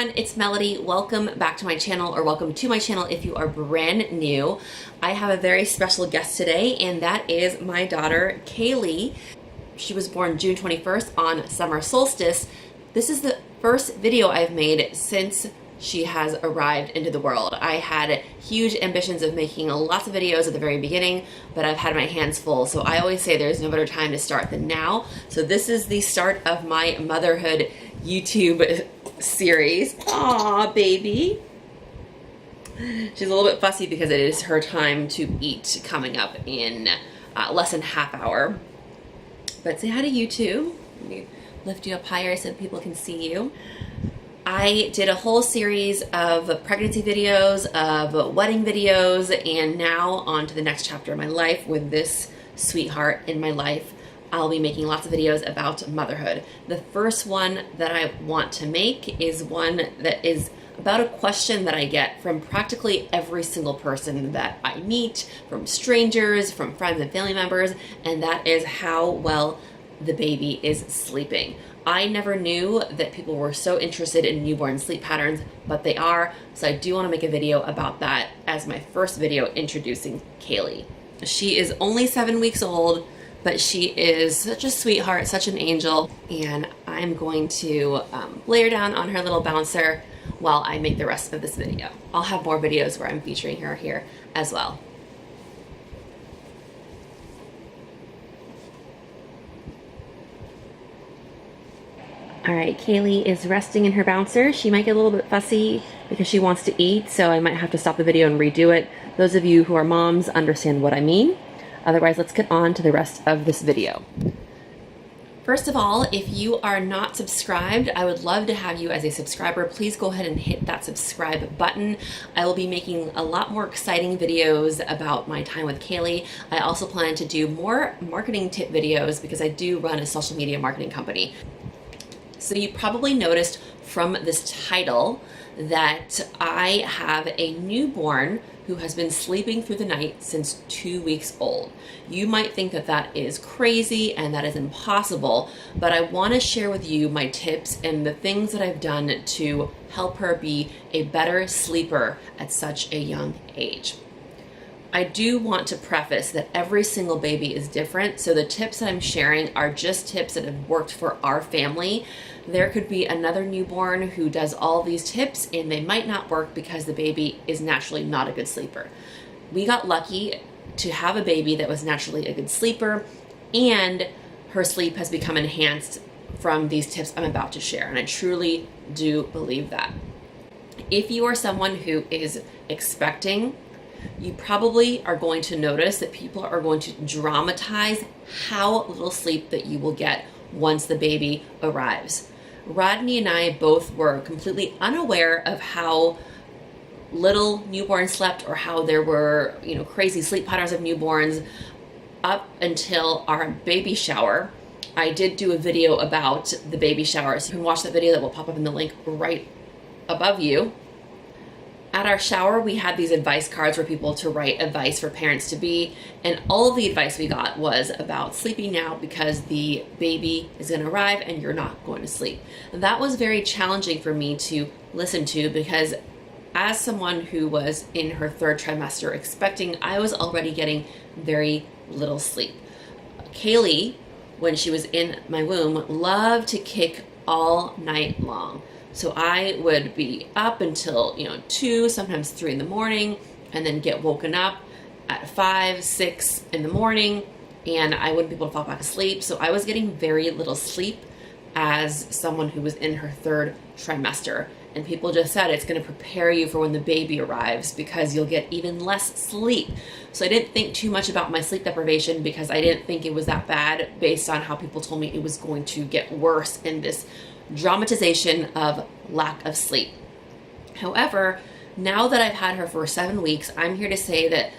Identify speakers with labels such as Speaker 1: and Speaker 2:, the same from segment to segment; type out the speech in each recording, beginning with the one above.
Speaker 1: everyone, it's Melody. Welcome back to my channel, or welcome to my channel if you are brand new. I have a very special guest today, and that is my daughter, Cayley. She was born June 21st on summer solstice. This is the first video I've made since she has arrived into the world. I had huge ambitions of making lots of videos at the very beginning, but I've had my hands full. So I always say there's no better time to start than now. So this is the start of my motherhood YouTube series. Aw, baby. She's a little bit fussy because it is her time to eat coming up in less than half hour. But say hi to YouTube. Let me lift you up higher so people can see you. I did a whole series of pregnancy videos, of wedding videos, and now on to the next chapter of my life with this sweetheart in my life. I'll be making lots of videos about motherhood. The first one that I want to make is one that is about a question that I get from practically every single person that I meet, from strangers, from friends and family members, and that is how well the baby is sleeping. I never knew that people were so interested in newborn sleep patterns, but they are, so I do want to make a video about that as my first video introducing Cayley. She is only 7 weeks old, but she is such a sweetheart, such an angel, and I'm going to lay her down on her little bouncer while I make the rest of this video. I'll have more videos where I'm featuring her here as well. All right, Cayley is resting in her bouncer. She might get a little bit fussy because she wants to eat, so I might have to stop the video and redo it. Those of you who are moms understand what I mean. Otherwise, let's get on to the rest of this video. First of all, if you are not subscribed, I would love to have you as a subscriber. Please go ahead and hit that subscribe button. I will be making a lot more exciting videos about my time with Cayley. I also plan to do more marketing tip videos because I do run a social media marketing company. So you probably noticed from this title that I have a newborn who has been sleeping through the night since 2 weeks old. You might think that that is crazy and that is impossible, but I want to share with you my tips and the things that I've done to help her be a better sleeper at such a young age. I do want to preface that every single baby is different, so the tips that I'm sharing are just tips that have worked for our family. There could be another newborn who does all these tips and they might not work because the baby is naturally not a good sleeper. We got lucky to have a baby that was naturally a good sleeper, and her sleep has become enhanced from these tips I'm about to share, and I truly do believe that. If you are someone who is expecting, you probably are going to notice that people are going to dramatize how little sleep that you will get once the baby arrives. Rodney and I both were completely unaware of how little newborns slept or how there were, crazy sleep patterns of newborns up until our baby shower. I did do a video about the baby shower, so you can watch that video that will pop up in the link right above you. At our shower, we had these advice cards for people to write advice for parents to be, and all of the advice we got was about sleeping now because the baby is going to arrive and you're not going to sleep. And that was very challenging for me to listen to because as someone who was in her third trimester expecting, I was already getting very little sleep. Cayley, when she was in my womb, loved to kick all night long. So I would be up until, 2, sometimes 3 in the morning, and then get woken up at 5, 6 in the morning, and I wouldn't be able to fall back asleep. So I was getting very little sleep as someone who was in her third trimester. And people just said it's going to prepare you for when the baby arrives because you'll get even less sleep. So I didn't think too much about my sleep deprivation because I didn't think it was that bad based on how people told me it was going to get worse in this dramatization of lack of sleep. However, now that I've had her for 7 weeks, I'm here to say that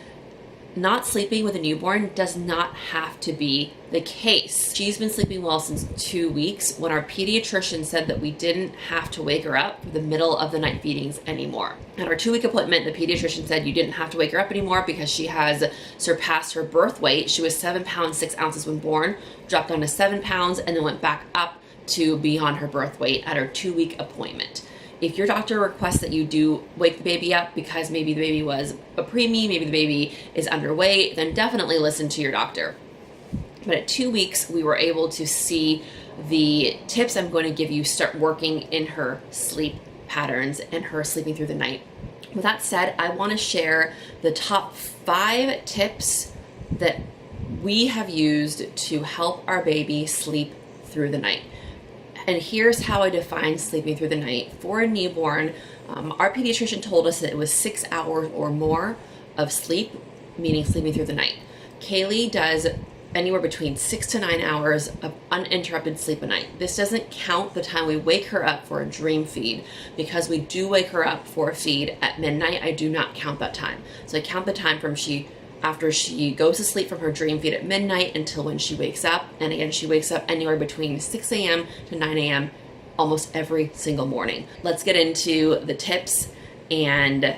Speaker 1: not sleeping with a newborn does not have to be the case. She's been sleeping well since 2 weeks when our pediatrician said that we didn't have to wake her up for the middle of the night feedings anymore. At our 2-week appointment, the pediatrician said you didn't have to wake her up anymore because she has surpassed her birth weight. She was 7 pounds 6 ounces when born, dropped down to 7 pounds, and then went back up to beyond her birth weight at her 2-week appointment. If your doctor requests that you do wake the baby up because maybe the baby was a preemie, maybe the baby is underweight, then definitely listen to your doctor. But at 2 weeks, we were able to see the tips I'm going to give you start working in her sleep patterns and her sleeping through the night. With that said, I want to share the top 5 tips that we have used to help our baby sleep through the night. And here's how I define sleeping through the night. For a newborn, our pediatrician told us that it was 6 hours or more of sleep, meaning sleeping through the night. Cayley does anywhere between 6 to 9 hours of uninterrupted sleep a night. This doesn't count the time we wake her up for a dream feed. Because we do wake her up for a feed at midnight, I do not count that time. So I count the time from after she goes to sleep from her dream feed at midnight until when she wakes up. And again, she wakes up anywhere between 6 a.m. to 9 a.m. almost every single morning. Let's get into the tips, and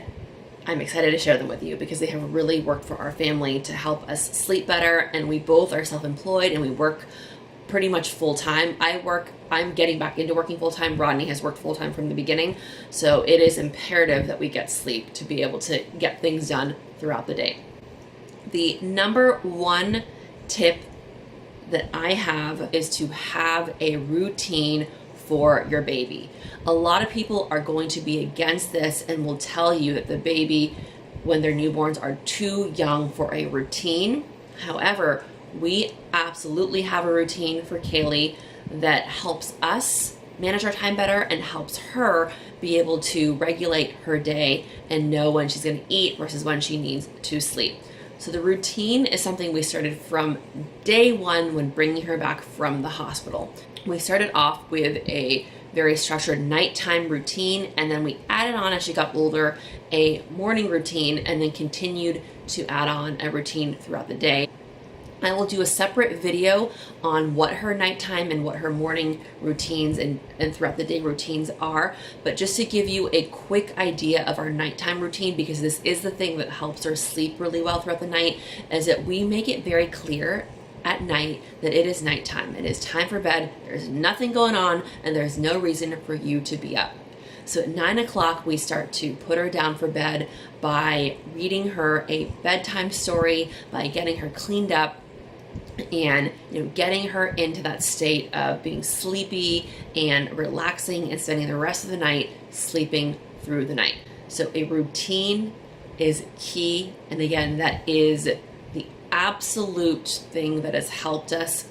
Speaker 1: I'm excited to share them with you because they have really worked for our family to help us sleep better. And we both are self-employed and we work pretty much full-time. I'm getting back into working full-time. Rodney has worked full-time from the beginning. So it is imperative that we get sleep to be able to get things done throughout the day. The number 1 tip that I have is to have a routine for your baby. A lot of people are going to be against this and will tell you that the baby, when they're newborns, are too young for a routine. However, we absolutely have a routine for Cayley that helps us manage our time better and helps her be able to regulate her day and know when she's going to eat versus when she needs to sleep. So the routine is something we started from day 1 when bringing her back from the hospital. We started off with a very structured nighttime routine, and then we added on, as she got older, a morning routine, and then continued to add on a routine throughout the day. I will do a separate video on what her nighttime and what her morning routines and throughout the day routines are. But just to give you a quick idea of our nighttime routine, because this is the thing that helps her sleep really well throughout the night, is that we make it very clear at night that it is nighttime. It is time for bed. There's nothing going on and there's no reason for you to be up. So at 9 o'clock, we start to put her down for bed by reading her a bedtime story, by getting her cleaned up, and getting her into that state of being sleepy and relaxing and spending the rest of the night sleeping through the night. So a routine is key, and again, that is the absolute thing that has helped us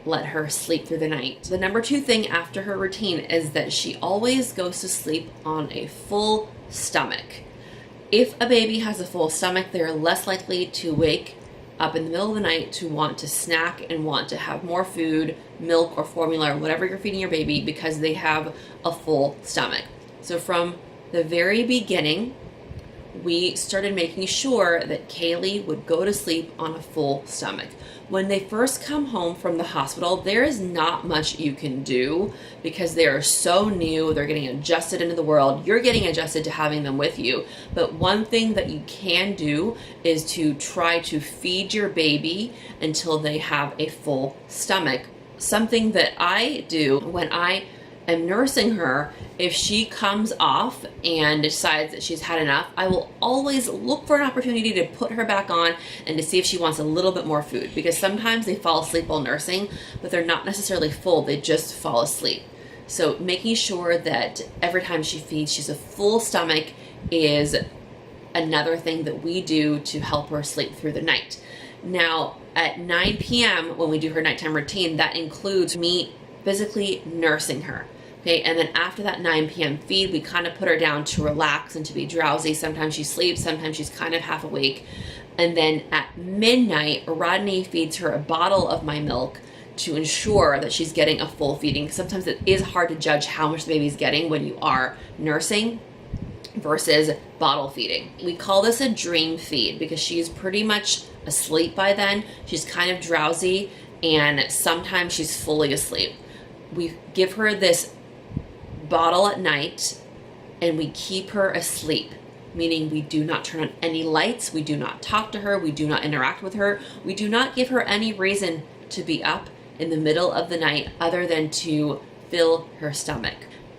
Speaker 1: let her sleep through the night. The number 2 thing after her routine is that she always goes to sleep on a full stomach. If a baby has a full stomach, they're less likely to wake up in the middle of the night to want to snack and want to have more food, milk or formula or whatever you're feeding your baby, because they have a full stomach. So from the very beginning, we started making sure that Cayley would go to sleep on a full stomach. When they first come home from the hospital, there is not much you can do because they are so new. They're getting adjusted into the world. You're getting adjusted to having them with you. But one thing that you can do is to try to feed your baby until they have a full stomach. Something that I do when I am nursing her, if she comes off and decides that she's had enough, I will always look for an opportunity to put her back on and to see if she wants a little bit more food, because sometimes they fall asleep while nursing, but they're not necessarily full, they just fall asleep. So making sure that every time she feeds, she's a full stomach is another thing that we do to help her sleep through the night. Now, at 9 p.m. when we do her nighttime routine, that includes me physically nursing her. Okay, and then after that 9 p.m. feed, we kind of put her down to relax and to be drowsy. Sometimes she sleeps, sometimes she's kind of half awake. And then at midnight, Rodney feeds her a bottle of my milk to ensure that she's getting a full feeding. Sometimes it is hard to judge how much the baby's getting when you are nursing versus bottle feeding. We call this a dream feed because she's pretty much asleep by then. She's kind of drowsy and sometimes she's fully asleep. We give her this bottle at night and we keep her asleep, meaning we do not turn on any lights, we do not talk to her, we do not interact with her, we do not give her any reason to be up in the middle of the night other than to fill her stomach.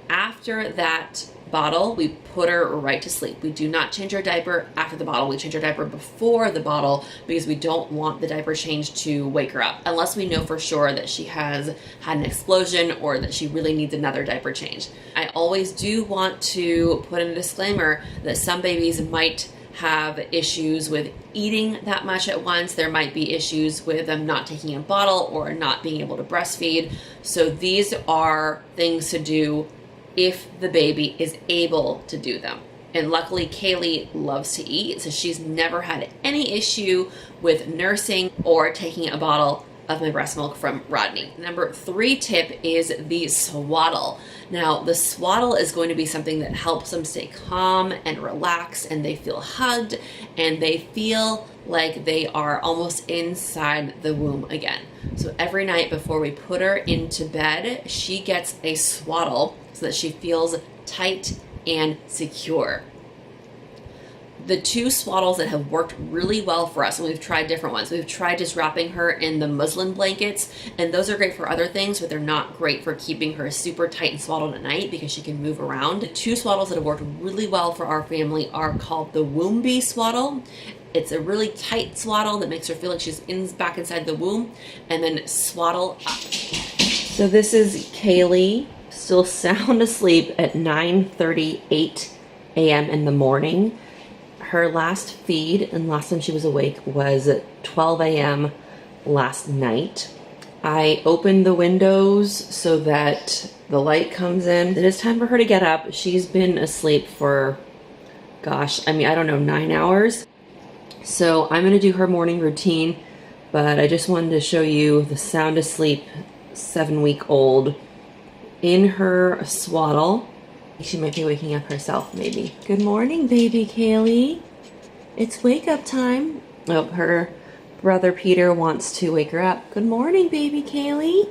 Speaker 1: After after that bottle, we put her right to sleep. We do not change her diaper after the bottle. We change her diaper before the bottle because we don't want the diaper change to wake her up, unless we know for sure that she has had an explosion or that she really needs another diaper change. I always do want to put in a disclaimer that some babies might have issues with eating that much at once. There might be issues with them not taking a bottle or not being able to breastfeed. So these are things to do if the baby is able to do them. And luckily, Cayley loves to eat, so she's never had any issue with nursing or taking a bottle of my breast milk from Rodney. Number 3 tip is the swaddle. Now, the swaddle is going to be something that helps them stay calm and relaxed, and they feel hugged, and they feel like they are almost inside the womb again. So every night before we put her into bed, she gets a swaddle so that she feels tight and secure. The 2 swaddles that have worked really well for us, and we've tried different ones. We've tried just wrapping her in the muslin blankets, and those are great for other things, but they're not great for keeping her super tight and swaddled at night because she can move around. The 2 swaddles that have worked really well for our family are called the Womb Bee swaddle. It's a really tight swaddle that makes her feel like she's back inside the womb, and then swaddle up. So this is Cayley, still sound asleep at 9:38 a.m. in the morning. Her last feed and last time she was awake was at 12 a.m. last night. I opened the windows so that the light comes in. It is time for her to get up. She's been asleep for, gosh, I don't know, 9 hours. So I'm gonna do her morning routine, but I just wanted to show you the sound asleep 7-week-old in her swaddle. She might be waking up herself, maybe. Good morning, baby Cayley. It's wake up time. Oh, her brother Peter wants to wake her up. Good morning, baby Cayley.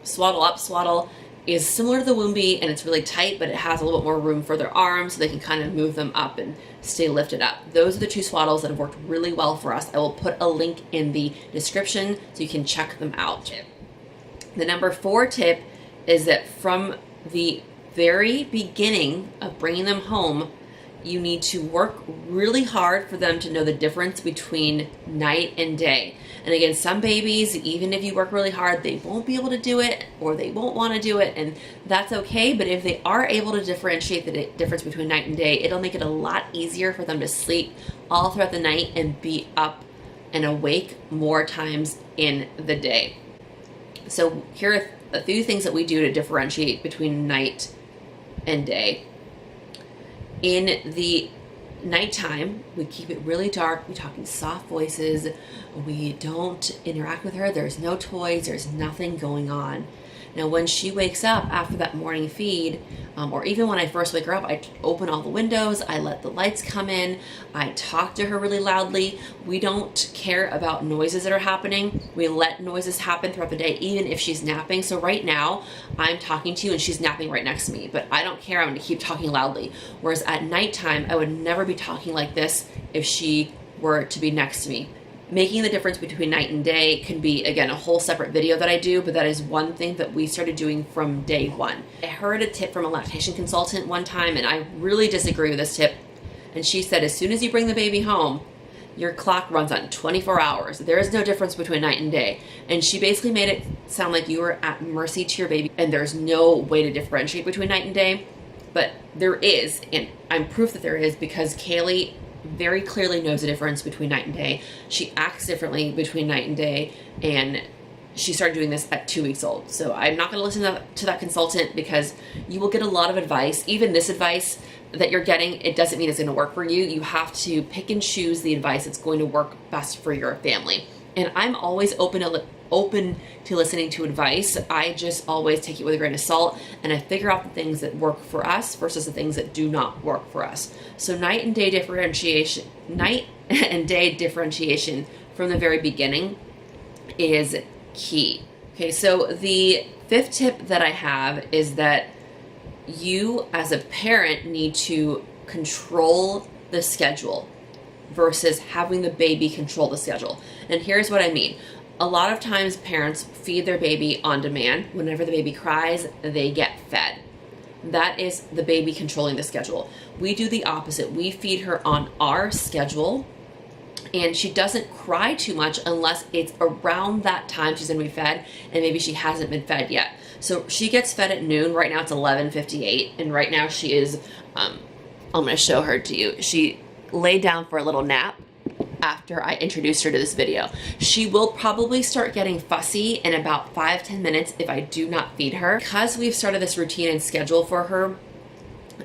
Speaker 1: Swaddle up swaddle is similar to the Womb Bee, and it's really tight, but it has a little bit more room for their arms so they can kind of move them up and stay lifted up. Those are the 2 swaddles that have worked really well for us. I will put a link in the description so you can check them out. The number 4 tip is that from the very beginning of bringing them home, you need to work really hard for them to know the difference between night and day. And again, some babies, even if you work really hard, they won't be able to do it, or they won't want to do it, and that's okay. But if they are able to differentiate the difference between night and day, it'll make it a lot easier for them to sleep all throughout the night and be up and awake more times in the day. So here are a few things that we do to differentiate between night and day. In the nighttime, we keep it really dark. We talk in soft voices. We don't interact with her. There's no toys. There's nothing going on. Now, when she wakes up after that morning feed, or even when I first wake her up, I open all the windows, I let the lights come in, I talk to her really loudly. We don't care about noises that are happening. We let noises happen throughout the day, even if she's napping. So right now, I'm talking to you and she's napping right next to me, but I don't care, I'm gonna keep talking loudly. Whereas at nighttime, I would never be talking like this if she were to be next to me. Making the difference between night and day can be, again, a whole separate video that I do, but that is one thing that we started doing from day one. I heard a tip from a lactation consultant one time, and I really disagree with this tip. And she said, as soon as you bring the baby home, your clock runs on 24 hours. There is no difference between night and day. And she basically made it sound like you were at mercy to your baby, and there's no way to differentiate between night and day. But there is, and I'm proof that there is, because Cayley very clearly knows the difference between night and day. She acts differently between night and day, and she started doing this at 2 weeks old. So I'm not going to listen to that consultant, because you will get a lot of advice. Even this advice that you're getting, it doesn't mean it's going to work for you. You have to pick and choose the advice that's going to work best for your family. And I'm always open to listening to advice. I just always take it with a grain of salt, and I figure out the things that work for us versus the things that do not work for us. So night and day differentiation from the very beginning is key. Okay, so the 5th tip that I have is that you as a parent need to control the schedule versus having the baby control the schedule. And here's what I mean. A lot of times parents feed their baby on demand. Whenever the baby cries, they get fed. That is the baby controlling the schedule. We do the opposite. We feed her on our schedule, and she doesn't cry too much unless it's around that time she's gonna be fed, and maybe she hasn't been fed yet. So she gets fed at noon. Right now it's 11:58, and right now she is, I'm gonna show her to you. She laid down for a little nap after I introduced her to this video. She will probably start getting fussy in about 5-10 minutes if I do not feed her. Because we've started this routine and schedule for her,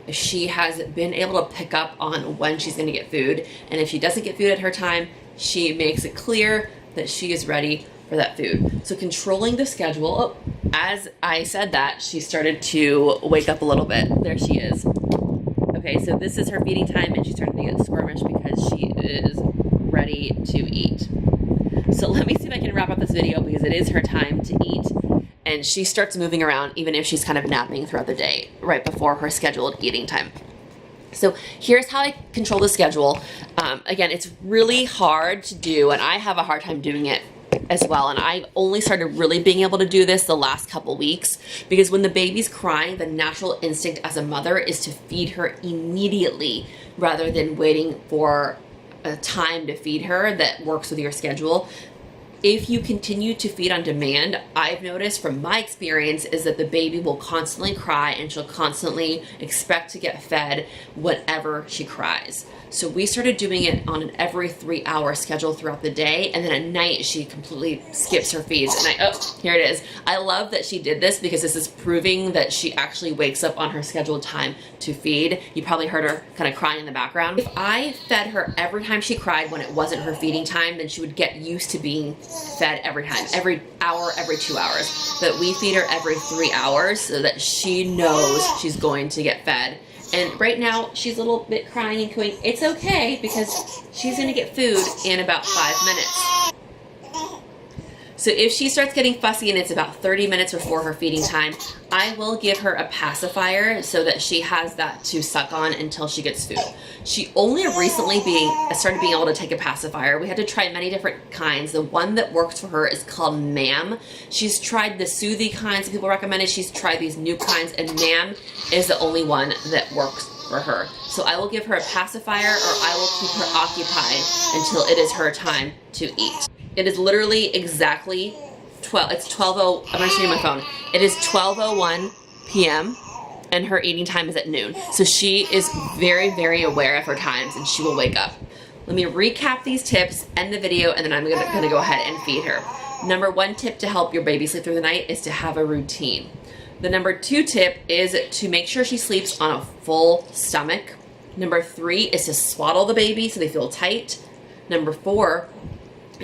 Speaker 1: she has been able to pick up on when she's going to get food, and if she doesn't get food at her time, she makes it clear that she is ready for that food. So controlling the schedule. As I said that, she started to wake up a little bit. There she is. Okay, so this is her feeding time, and she's starting to get squirmish because she is ready to eat. So let me see if I can wrap up this video because it is her time to eat, and she starts moving around even if she's kind of napping throughout the day right before her scheduled eating time. So here's how I control the schedule. Again, it's really hard to do, and I have a hard time doing it as well, and I only started really being able to do this the last couple weeks, because when the baby's crying, the natural instinct as a mother is to feed her immediately rather than waiting for a time to feed her that works with your schedule. If you continue to feed on demand, I've noticed from my experience is that the baby will constantly cry, and she'll constantly expect to get fed whenever she cries. So we started doing it on an every 3-hour schedule throughout the day, and then at night she completely skips her feeds. And oh, here it is. I love that she did this because this is proving that she actually wakes up on her scheduled time to feed. You probably heard her kind of crying in the background. If I fed her every time she cried when it wasn't her feeding time, then she would get used to being fed every time, every hour, every 2 hours. But we feed her every 3 hours so that she knows she's going to get fed. And right now she's a little bit crying and cooing. It's okay because she's gonna get food in about 5 minutes. So if she starts getting fussy and it's about 30 minutes before her feeding time, I will give her a pacifier so that she has that to suck on until she gets food. She only recently started being able to take a pacifier. We had to try many different kinds. The one that works for her is called MAM. She's tried the Soothy kinds that people recommended. She's tried these new kinds, and MAM is the only one that works for her. So I will give her a pacifier, or I will keep her occupied until it is her time to eat. It is literally exactly 12, it's 12:00, I'm gonna show you my phone. It is 12:01 p.m. and her eating time is at noon. So she is very, very aware of her times, and she will wake up. Let me recap these tips, end the video, and then I'm gonna go ahead and feed her. Number 1 tip to help your baby sleep through the night is to have a routine. The number 2 tip is to make sure she sleeps on a full stomach. Number 3 is to swaddle the baby so they feel tight. Number 4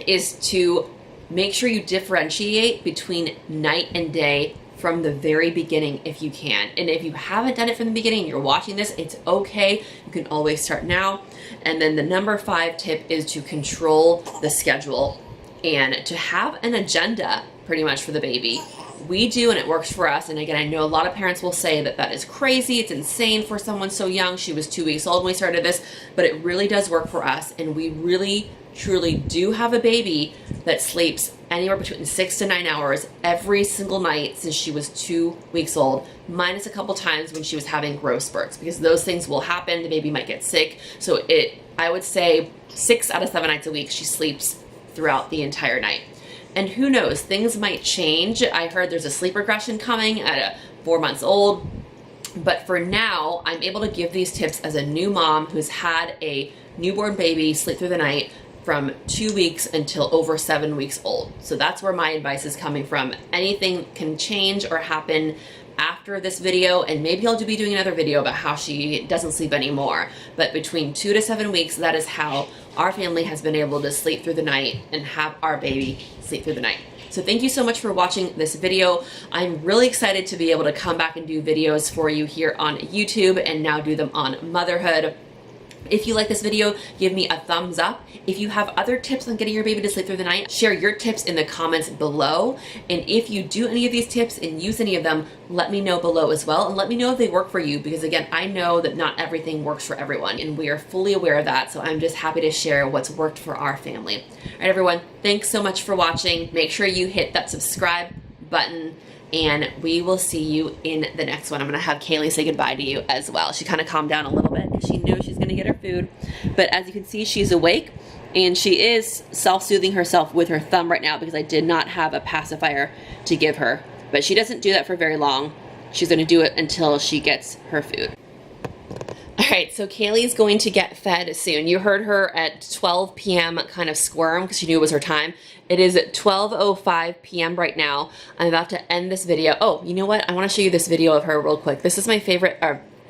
Speaker 1: is to make sure you differentiate between night and day from the very beginning if you can. And if you haven't done it from the beginning and you're watching this, it's okay. You can always start now. And then the number 5 tip is to control the schedule and to have an agenda pretty much for the baby. We do, and it works for us. And again, I know a lot of parents will say that that is crazy. It's insane for someone so young. She was 2 weeks old when we started this, but it really does work for us. And we really truly do have a baby that sleeps anywhere between 6 to 9 hours every single night since she was 2 weeks old, minus a couple times when she was having growth spurts, because those things will happen. The baby might get sick. So I would say 6 out of 7 nights a week she sleeps throughout the entire night. And who knows, things might change. I heard there's a sleep regression coming at 4 months old. But for now, I'm able to give these tips as a new mom who's had a newborn baby sleep through the night from 2 weeks until over 7 weeks old. So that's where my advice is coming from. Anything can change or happen after this video, and maybe I'll be doing another video about how she doesn't sleep anymore. But between 2 to 7 weeks, that is how our family has been able to sleep through the night and have our baby sleep through the night. So thank you so much for watching this video. I'm really excited to be able to come back and do videos for you here on YouTube and now do them on motherhood. If you like this video, give me a thumbs up. If you have other tips on getting your baby to sleep through the night, share your tips in the comments below. And if you do any of these tips and use any of them, let me know below as well. And let me know if they work for you, because again, I know that not everything works for everyone, and we are fully aware of that. So I'm just happy to share what's worked for our family. All right, everyone, thanks so much for watching. Make sure you hit that subscribe button, and we will see you in the next one. I'm gonna have Cayley say goodbye to you as well. She kind of calmed down a little bit because she knew she's gonna get her food. But as you can see, she's awake, and she is self-soothing herself with her thumb right now because I did not have a pacifier to give her. But she doesn't do that for very long. She's gonna do it until she gets her food. All right, so Cayley's going to get fed soon. You heard her at 12 p.m. kind of squirm because she knew it was her time. It is at 12:05 p.m. right now. I'm about to end this video. Oh, you know what? I want to show you this video of her real quick. This is my favorite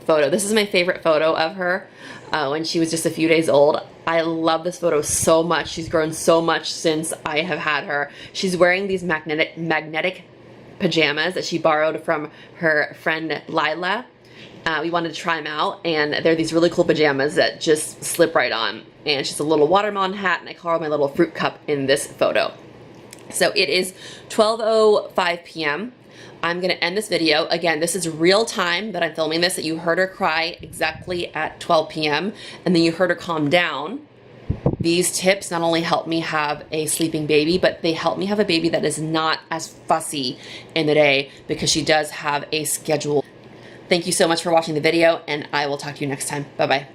Speaker 1: photo. This is my favorite photo of her when she was just a few days old. I love this photo so much. She's grown so much since I have had her. She's wearing these magnetic pajamas that she borrowed from her friend Lila. We wanted to try them out, and they're these really cool pajamas that just slip right on. And she's a little watermelon hat, and I call her my little fruit cup in this photo. So it is 12:05 p.m. I'm going to end this video. Again, this is real time that I'm filming this, that you heard her cry exactly at 12 p.m. and then you heard her calm down. These tips not only help me have a sleeping baby, but they help me have a baby that is not as fussy in the day because she does have a schedule. Thank you so much for watching the video, and I will talk to you next time. Bye-bye.